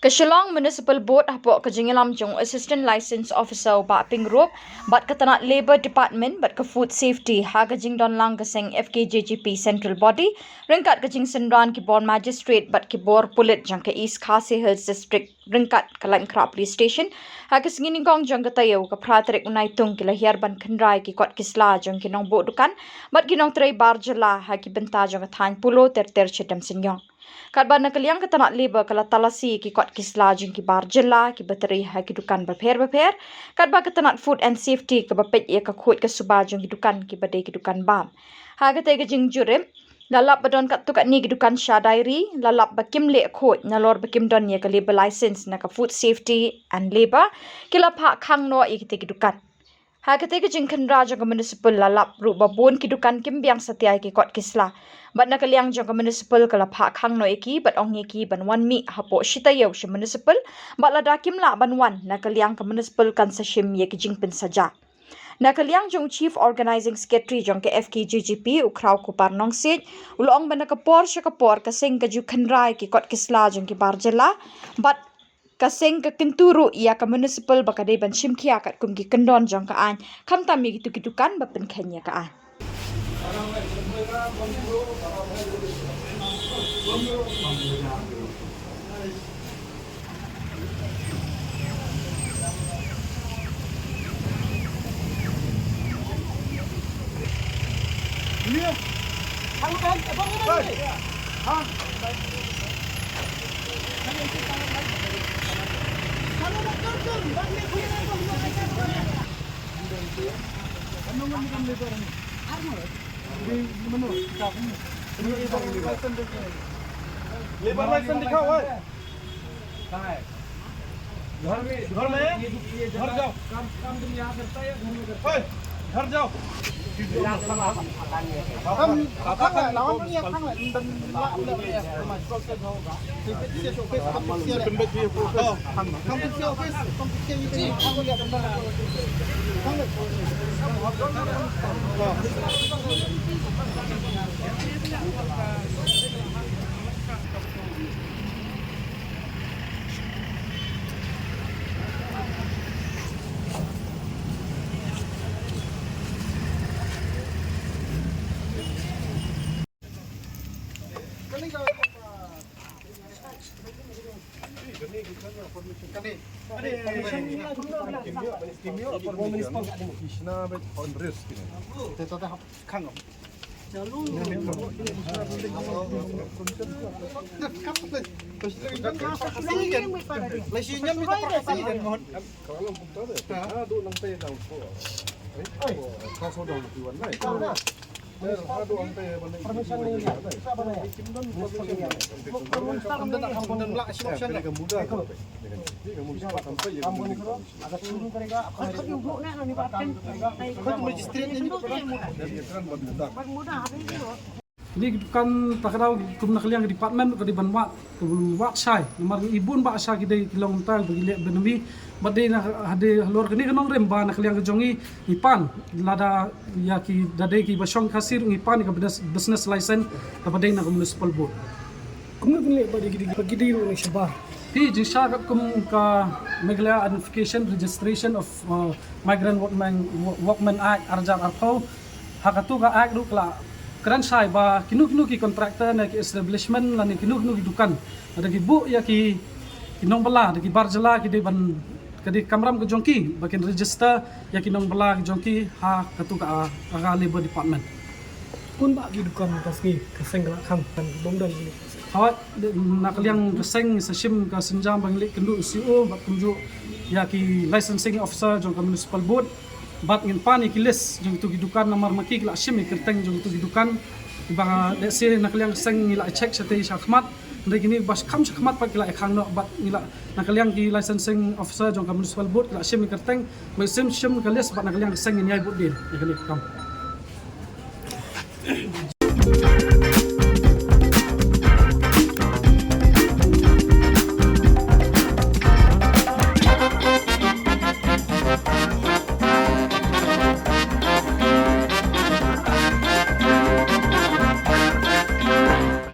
Shillong Municipal Board hapo kajingilam jong Assistant License Officer ba pinggroup bat katana Labour Department bat ka Food Safety ha kajing don lang kaseng FKJGP Central Body ringkat kajing sendran ki Bon Magistrate bat ki Bor Pulit jang ka East Khasi Hills District ringkat kalan Krap Police Station ha kasingini kong jang katayo ka pratrek unai tung kila hiarban khandrai ki kot kisla jang ki nong bo dukan bat ki nong tray bar jala ha ki benta jang ka than pulo ter chedam sinyong Kadban nakaliang katanak Labour kala talasi ki kot kisla jing ki bar jela ki bateri ha ki dukan berper kadba katanak Food and Safety ka bapet ya ka khut ka suba jing ki dukan ki badai ki dukan bam ha ka te ka jing jurim lalap badon kat tukat ni ki dukan Shah Diary lalap bakim le khut nalor bakim don ya ka labor license na ka Food Safety and Labour kila pha khang no i ki te ki dukan ha kate ke jingkan raja ka municipal lalap ru babon ki dukan kimbiang satyai ki kot kisla bat nakaliang jong ka municipal kala pha khang no eki bat ong eki ban wan mi hapo shitayo shi municipal bat lada kimla ban wan nakaliang ka municipal kan sashim ye ki jingpin saja nakaliang jong chief organizing secretary jong ke FKJGP ukraw ko parnong sit ulong ban ka por ka sing ka ju khanrai ki kot kisla jong ki barjela bat kaseng ka kenturu ia ka municipal bakade ban shimkhia kat kum ki kendon jong ka an kham tami gitu kitukan bapen khenya ka an labour licence दिखाओ है घर में घर जाओ काम तुम यहाँ करता है घर में करता है घर जाओ हम lawan ni yang khang dan la ma proses hoga kompetisi showcase kompetisi kompetisi aku lihat Ini kan takdaw kum nakaliang department ko di banwa wak sai namar ibun ba sa kidai kilong tal bagi benemi badai na hade halor kini kanong remba nakaliang jongi ipan lada ya ki dadai ki basong kasir ipan ka business license ka badai na municipal board kum nakali ba di pagidi ro ni sabah di jisa kum ka Meghalaya Identification Registration of Migrant Workmen Act arjang artho hakatu ka act ru kla kran sai ba kinu ki contractor na ki establishment la ni kinu ki dukan ada ki bu ya ki kinong bala ada ki barjala ki de ban kadi kamram ke jongki bakin register ya kinong bala ki jongki ha katu ka Labour Department kun ba ki dukan paski kaseng la kham kan bomdan ni hawat nakaliang kaseng sa sim ka senjam bangli kendu CEO ba kunju ya ki licensing officer jong ka municipal board bat ngin pani kilis jong tu gidukan namar makik la sim kerteng jong tu gidukan ibang let's say nakaliang seng ngila check sa tay khmat ndai gini bas kham khmat pa kila khang no bat ngila nakaliang ki licensing officer jong ka municipal board la sim kerteng mai sim kalis bat nakaliang seng nyai bud din ikali kam